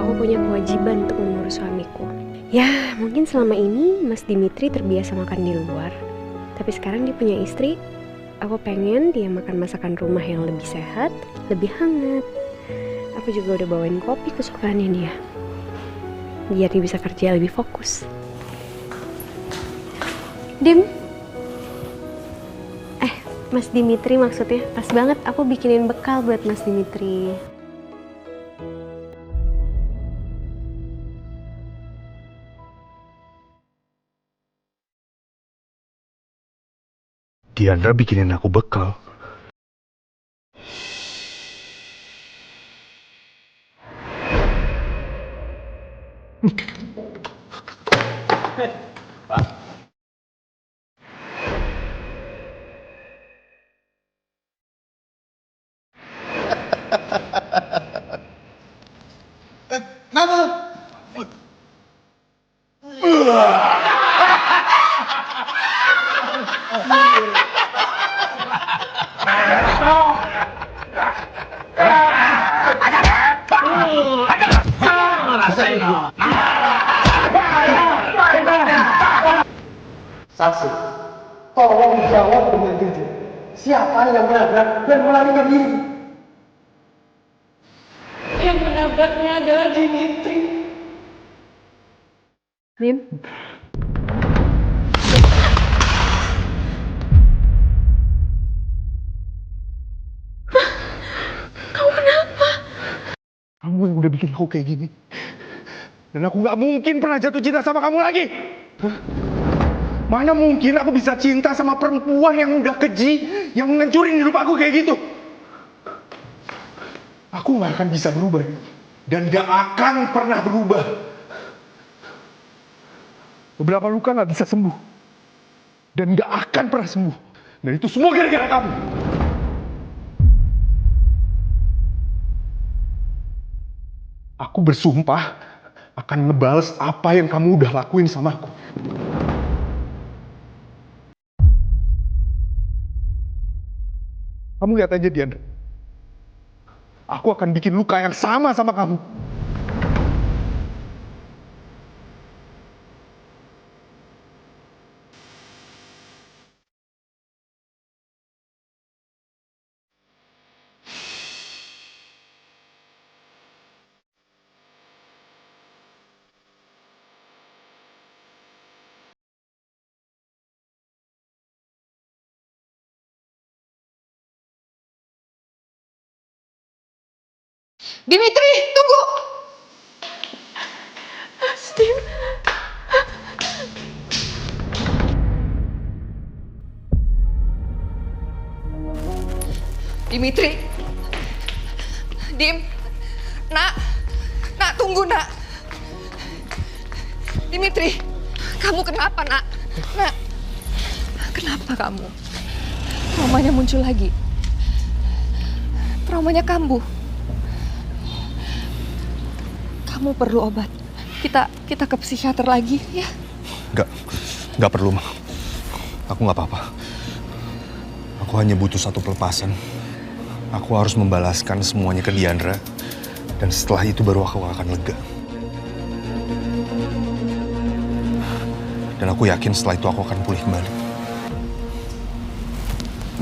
aku punya kewajiban untuk mengurus suamiku. Ya, mungkin selama ini Mas Dimitri terbiasa makan di luar. Tapi sekarang dia punya istri. Aku pengen dia makan masakan rumah yang lebih sehat, lebih hangat. Aku juga udah bawain kopi kesukaannya dia. Biar dia bisa kerja lebih fokus. Dim. Mas Dimitri maksudnya. Pas banget aku bikinin bekal buat Mas Dimitri. Diandra bikinin aku bekal. Saksi, tolong jawab dengan jujur. Siapa yang menabrak dan melarikan diri? Yang menabraknya adalah Dimitri. Dim. Kamu yang udah bikin aku kayak gini. Dan aku gak mungkin pernah jatuh cinta sama kamu lagi. Hah? Mana mungkin aku bisa cinta sama perempuan yang udah keji, yang ngancurin hidup aku kayak gitu. Aku gak akan bisa berubah. Dan gak akan pernah berubah. Beberapa luka gak bisa sembuh. Dan gak akan pernah sembuh. Dan itu semua gara-gara kamu. Aku bersumpah akan ngebales apa yang kamu udah lakuin sama aku. Kamu lihat aja, Dian. Aku akan bikin luka yang sama kamu. Dimitri, tunggu! Steve. Dimitri. Dim. Nak, tunggu, Nak. Dimitri, kamu kenapa, Nak? Nak, kenapa kamu? Traumanya muncul lagi. Traumanya kambuh. Kamu perlu obat. Kita ke psikiater lagi, ya? Nggak perlu, Ma. Aku nggak apa-apa. Aku hanya butuh satu pelepasan. Aku harus membalaskan semuanya ke Diandra. Dan setelah itu baru aku akan lega. Dan aku yakin setelah itu aku akan pulih kembali.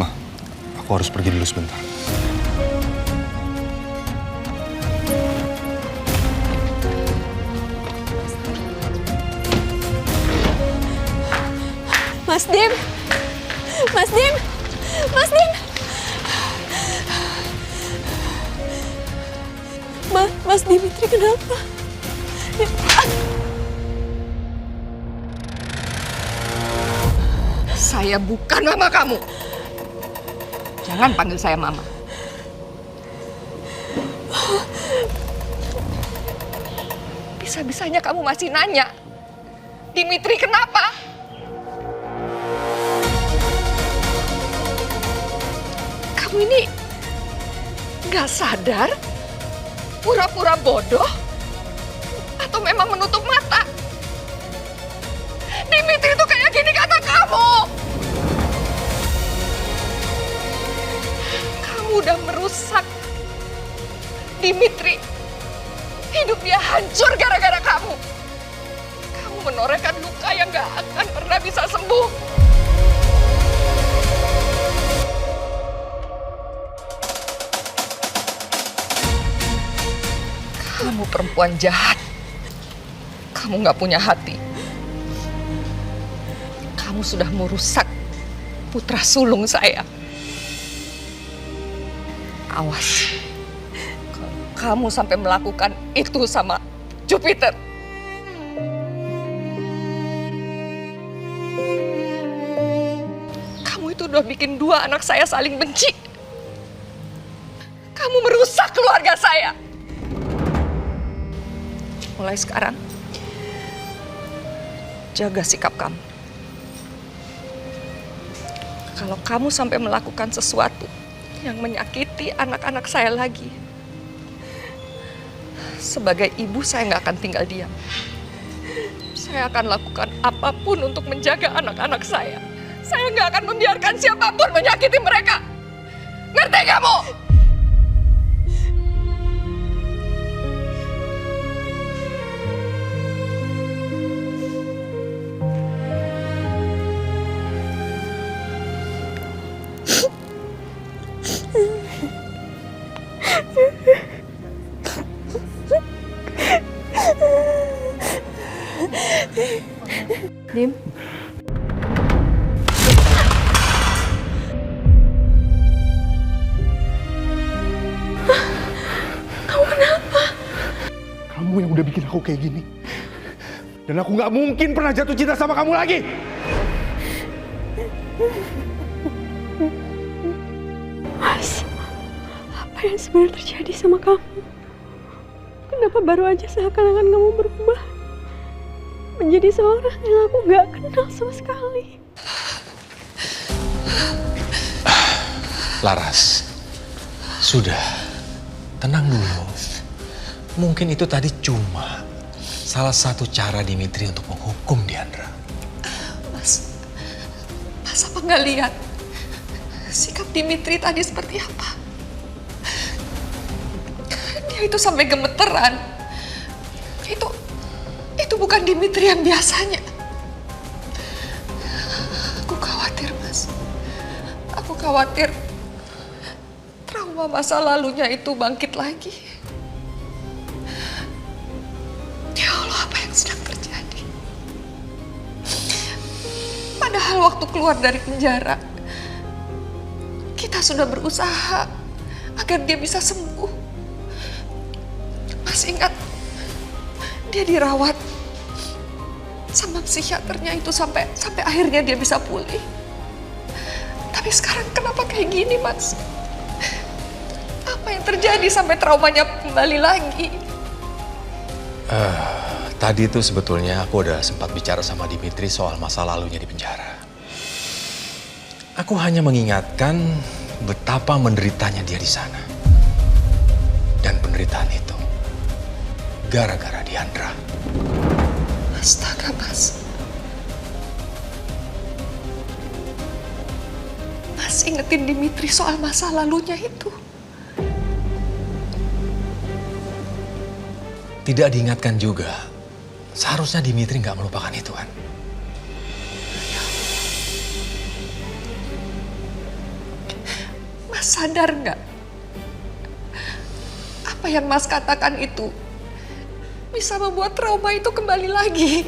Ma, aku harus pergi dulu sebentar. Mas Dim. Mas Dim. Mas Dim. Mas Dimitri kenapa? Saya bukan mama kamu. Jangan panggil saya mama. Bisa-bisanya kamu masih nanya, Dimitri kenapa? Kamu ini nggak sadar? Pura-pura bodoh? Atau memang menutup mata? Dimitri itu kayak gini kata kamu! Kamu udah merusak Dimitri. Hidup dia hancur gara-gara kamu. Kamu menorehkan luka yang gak akan pernah bisa sembuh. Kamu perempuan jahat. Kamu gak punya hati. Kamu sudah merusak putra sulung saya. Awas. Kalau kamu sampai melakukan itu sama Jupiter. Kamu itu udah bikin dua anak saya saling benci. Kamu merusak keluarga saya. Mulai sekarang, jaga sikap kamu. Kalau kamu sampai melakukan sesuatu yang menyakiti anak-anak saya lagi, sebagai ibu saya nggak akan tinggal diam. Saya akan lakukan apapun untuk menjaga anak-anak saya. Saya nggak akan membiarkan siapapun menyakiti mereka. Ngerti kamu? Dim. Kamu kenapa? Kamu yang udah bikin aku kayak gini. Dan aku nggak mungkin pernah jatuh cinta sama kamu lagi. Mas, apa yang sebenarnya terjadi sama kamu? Kenapa baru aja seakan-akan kamu berubah menjadi seorang yang aku nggak kenal sama sekali? Laras, sudah, tenang dulu. Mungkin itu tadi cuma salah satu cara Dimitri untuk menghukum Diandra. Mas apa nggak lihat sikap Dimitri tadi seperti apa? Dia itu sampai gemeteran. Itu bukan Dimitri yang biasanya. Aku khawatir, Mas. Aku khawatir trauma masa lalunya itu bangkit lagi. Ya Allah, apa yang sedang terjadi? Padahal waktu keluar dari penjara, kita sudah berusaha agar dia bisa sembuh. Mas ingat, dia dirawat sama psikiaternya itu sampai akhirnya dia bisa pulih. Tapi sekarang kenapa kayak gini, Mas? Apa yang terjadi sampai traumanya kembali lagi? Tadi itu sebetulnya aku udah sempat bicara sama Dimitri soal masa lalunya di penjara. Aku hanya mengingatkan betapa menderitanya dia di sana. Dan penderitaan itu gara-gara Diandra. Astaga, Mas. Mas ingetin Dimitri soal masa lalunya itu. Tidak diingatkan juga. Seharusnya Dimitri nggak melupakan itu kan. Mas sadar nggak? Apa yang Mas katakan itu bisa membuat trauma itu kembali lagi.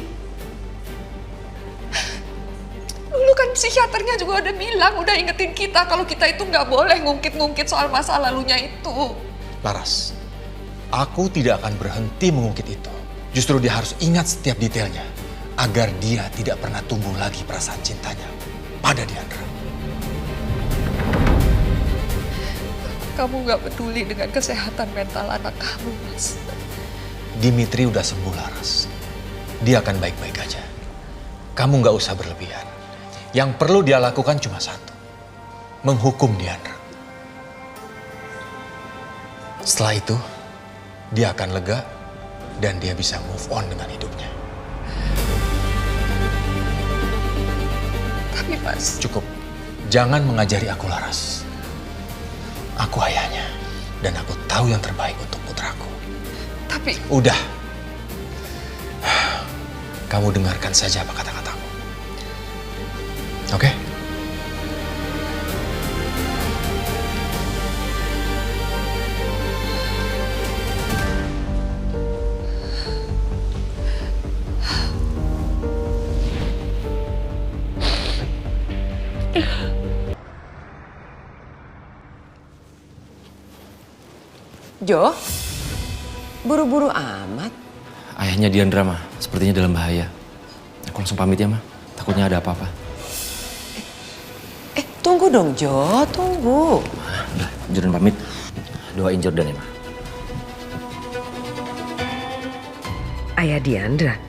Dulu kan psikiaternya juga udah bilang, udah ingetin kita kalau kita itu nggak boleh ngungkit-ngungkit soal masa lalunya itu. Laras, aku tidak akan berhenti mengungkit itu. Justru dia harus ingat setiap detailnya agar dia tidak pernah tumbuh lagi perasaan cintanya pada Diandra. Kamu nggak peduli dengan kesehatan mental anak kamu, Mas. Dimitri udah sembuh, Laras. Dia akan baik-baik aja. Kamu nggak usah berlebihan. Yang perlu dia lakukan cuma satu. Menghukum Diandra. Setelah itu, dia akan lega dan dia bisa move on dengan hidupnya. Tapi, Mas... Cukup. Jangan mengajari aku, Laras. Aku ayahnya. Dan aku tahu yang terbaik untuk putraku. Tapi Udah. Kamu dengarkan saja apa kata-kataku. Oke? Jo, buru-buru amat. Ayahnya Diandra, mah, sepertinya dalam bahaya. Aku langsung pamit ya, mah. Takutnya ada apa-apa. Tunggu dong, Jo, tunggu. Udah, Jordan pamit. Doain Jordan ya, mah. Ayah Diandra,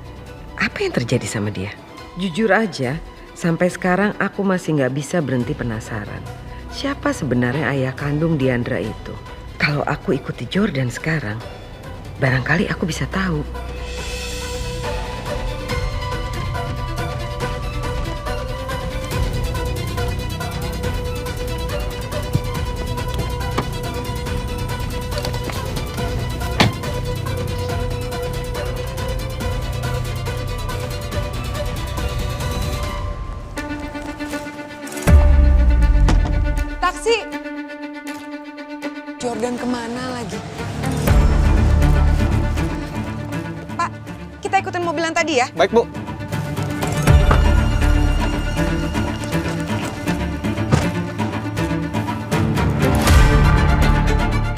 apa yang terjadi sama dia? Jujur aja, sampai sekarang aku masih nggak bisa berhenti penasaran. Siapa sebenarnya ayah kandung Diandra itu? Kalau aku ikuti Jordan sekarang, barangkali aku bisa tahu. Taksi! Jordan kemana lagi? Pak, kita ikutin mobil yang tadi ya? Baik, Bu.